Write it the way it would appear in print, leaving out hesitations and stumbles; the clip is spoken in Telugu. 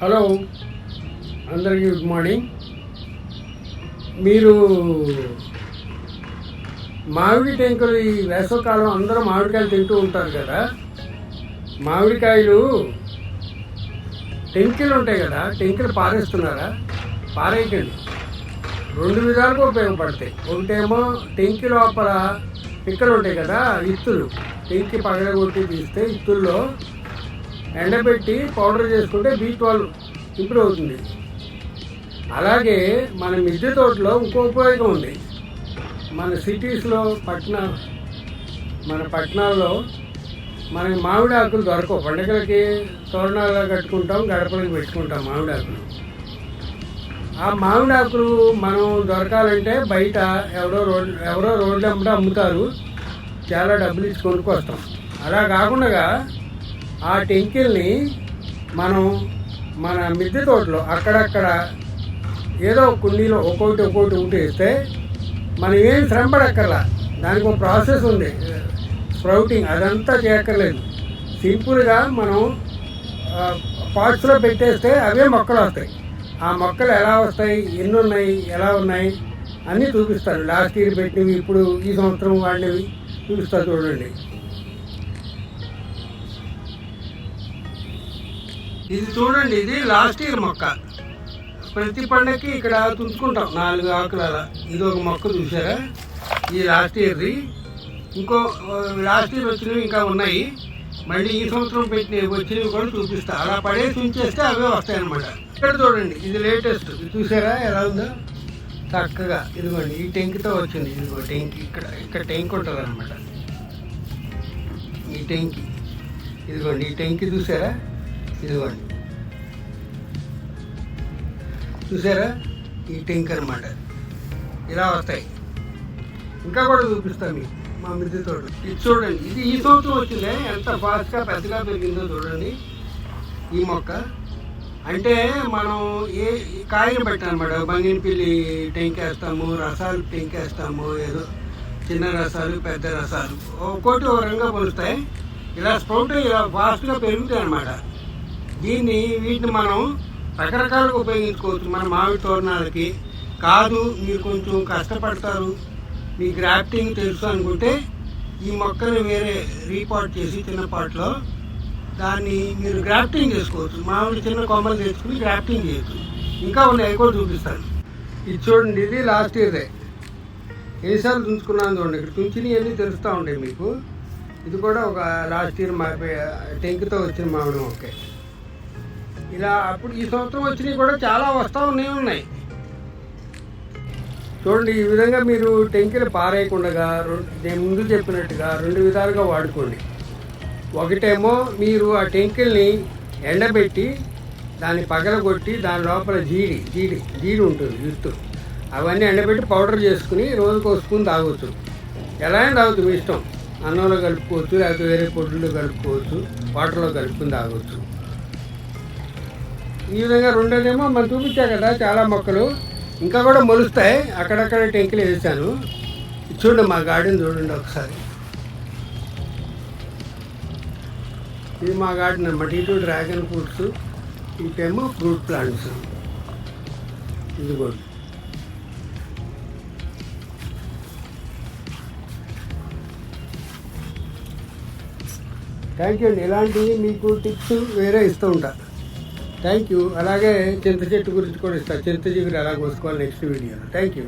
హలో, అందరికీ గుడ్ మార్నింగ్. మీరు మామిడి టెంకులు ఈ వేసవకాలం అందరూ మామిడికాయలు తింటూ ఉంటారు కదా. మామిడికాయలు టెంకులు ఉంటాయి కదా, టెంకులు పారేస్తున్నారా? పారేయకండి. రెండు విధాలుగా ఉపయోగపడతాయి. ఒకటేమో టెంకి లోపల పిక్కలు ఉంటాయి కదా, ఇత్తులు. టెంకి పగలగొట్టి తీస్తే ఇత్తుల్లో ఎండబెట్టి పౌడర్ చేసుకుంటే B12 ఇంప్రూవ్ అవుతుంది. అలాగే మన మిద్దె తోటలో ఇంకో ఉపయోగం ఉంది. మన సిటీస్లో మన పట్టణాల్లో మనకి మామిడి ఆకులు దొరకవు. పండుగలకి తోరణాలు కట్టుకుంటాం, గడపలకి పెట్టుకుంటాం మామిడి ఆకులు. ఆ మామిడి ఆకులు మనం దొరకాలంటే బయట ఎవరో రోడ్లు అమ్మట అమ్ముతారు, చాలా డబ్బులు ఇచ్చి కొనుక్కొస్తాం. అలా కాకుండా ఆ టెంకిల్ని మనం మన మిద్దె తోటలో అక్కడక్కడ ఏదో కుండీలో ఒక్కొక్కటి వేస్తే మనం ఏం శ్రమ పడక్కర్లా. దానికి ఒక ప్రాసెస్ ఉంది, స్ప్రౌటింగ్. అదంతా చేయక్కర్లేదు. సింపుల్గా మనం పాట్స్లో పెట్టేస్తే అవే మొక్కలు వస్తాయి. ఆ మొక్కలు ఎలా వస్తాయి, ఎన్ని ఉన్నాయి, ఎలా ఉన్నాయి అన్నీ చూపిస్తారు. లాస్ట్ ఇయర్ పెట్టినవి, ఇప్పుడు ఈ సంవత్సరం వాడినవి చూపిస్తారు. చూడండి, ఇది చూడండి. ఇది లాస్ట్ ఇయర్ మొక్క. ప్రతి పండగకి ఇక్కడ తుంచుకుంటాం 4 ఆకులు అలా. ఇది ఒక మొక్క చూసారా, ఇది లాస్ట్ ఇయర్ది. ఇంకో లాస్ట్ ఇయర్ వచ్చినవి ఇంకా ఉన్నాయి. మళ్ళీ ఈ సంవత్సరం పెట్టినవి వచ్చినవి కూడా చూపిస్తా. అలా పడేసి ఉంచేస్తే అవే వస్తాయి అన్నమాట. ఇక్కడ చూడండి, ఇది లేటెస్ట్. ఇది చూసారా ఎలా ఉందో చక్కగా. ఇదిగోండి, ఈ టెంకితో వచ్చింది. ఇదిగో టెంకి, ఇక్కడ టెంక్ ఉంటుంది అనమాట. ఈ టెంకి, ఇదిగోండి ఈ టెంకి చూసారా, ఇదిగోండి చూసారా, ఈ టెంక్ అనమాట. ఇలా వస్తాయి. ఇంకా కూడా చూపిస్తాను మీకు మా మిద్దె తోట. ఇది చూడండి, ఇది ఈ సంవత్సరం వచ్చిందే, ఎంత ఫాస్ట్గా పెద్దగా పెరిగిందో చూడండి ఈ మొక్క. అంటే మనం ఏ కాయని బట్టి అనమాట. బంగినపిల్లి టెంక్ వేస్తాము, రసాలు టెంక్ వేస్తాము, ఏదో చిన్న రసాలు, పెద్ద రసాలు ఒక్కోటి ఒక రంగా పొలుస్తాయి. ఇలా స్ప్రౌట్ ఇలా ఫాస్ట్గా పెరుగుతాయి అన్నమాట. వీటిని మనం రకరకాలుగా ఉపయోగించుకోవచ్చు. మన మామిడి తోరణాలకి కాదు, మీరు కొంచెం కష్టపడతారు, మీ గ్రాఫ్టింగ్ తెలుసు అనుకుంటే ఈ మొక్కని వేరే రీపాట్ చేసి చిన్న పాట్లో దాన్ని మీరు గ్రాఫ్టింగ్ చేసుకోవచ్చు. మామిడి చిన్న కొమ్మలు తెచ్చుకుని గ్రాఫ్టింగ్ చేయొచ్చు. ఇంకా ఉన్నాయి, కూడా చూపిస్తాను. ఇది చూడండి, ఇది లాస్ట్ ఇయర్దే. ఎన్నిసార్లు తుంచుకున్నాను చూడండి. ఇక్కడ తుంచినవి అన్నీ తెలుస్తూ ఉంటాయి మీకు. ఇది కూడా ఒక లాస్ట్ ఇయర్ టెంక్తో వచ్చిన మామిడి మొక్కే. ఇలా అప్పుడు ఈ సంవత్సరం వచ్చినవి కూడా చాలా వస్తూ ఉన్నాయి. చూడండి, ఈ విధంగా మీరు టెంకిలు పారేయకుండా నేను ముందు చెప్పినట్టుగా 2 విధాలుగా వాడుకోండి. ఒకటేమో మీరు ఆ టెంకిల్ని ఎండబెట్టి దాన్ని పగలగొట్టి దాని లోపల జీడి ఉంటుంది, విత్తు. అవన్నీ ఎండబెట్టి పౌడర్ చేసుకుని రోజుకు 1 స్పూన్ తాగవచ్చు. ఎలా అయినా తాగుతుంది, మీ ఇష్టం. అన్నంలో కలుపుకోవచ్చు, లేకపోతే వేరే పొడ్లలో కలుపుకోవచ్చు, వాటర్లో కలుపుకుని తాగవచ్చు. ఈ విధంగా. రెండోదేమో మనం చూపించా కదా చాలా మొక్కలు ఇంకా కూడా మొలుస్తాయి. అక్కడక్కడ టెంకులు వేసాను. చూడండి, మా గార్డెన్ చూడండి ఒకసారి. ఇది మా గార్డెన్ అన్నమాట. ఇటు డ్రాగన్ ఫ్రూట్స్, ఇటేమో ఫ్రూట్ ప్లాంట్స్. ఇదిగోండి, థ్యాంక్ యూ అండి. ఇలాంటివి మీకు టిప్స్ వేరే ఇస్తూ ఉంటా. Thank you. అలాగే చింత చెట్టు గురించి కూడా ఇస్తాను, చింత చిగురు ఎలా కోసుకోవాలి నెక్స్ట్ వీడియోలో. Thank you.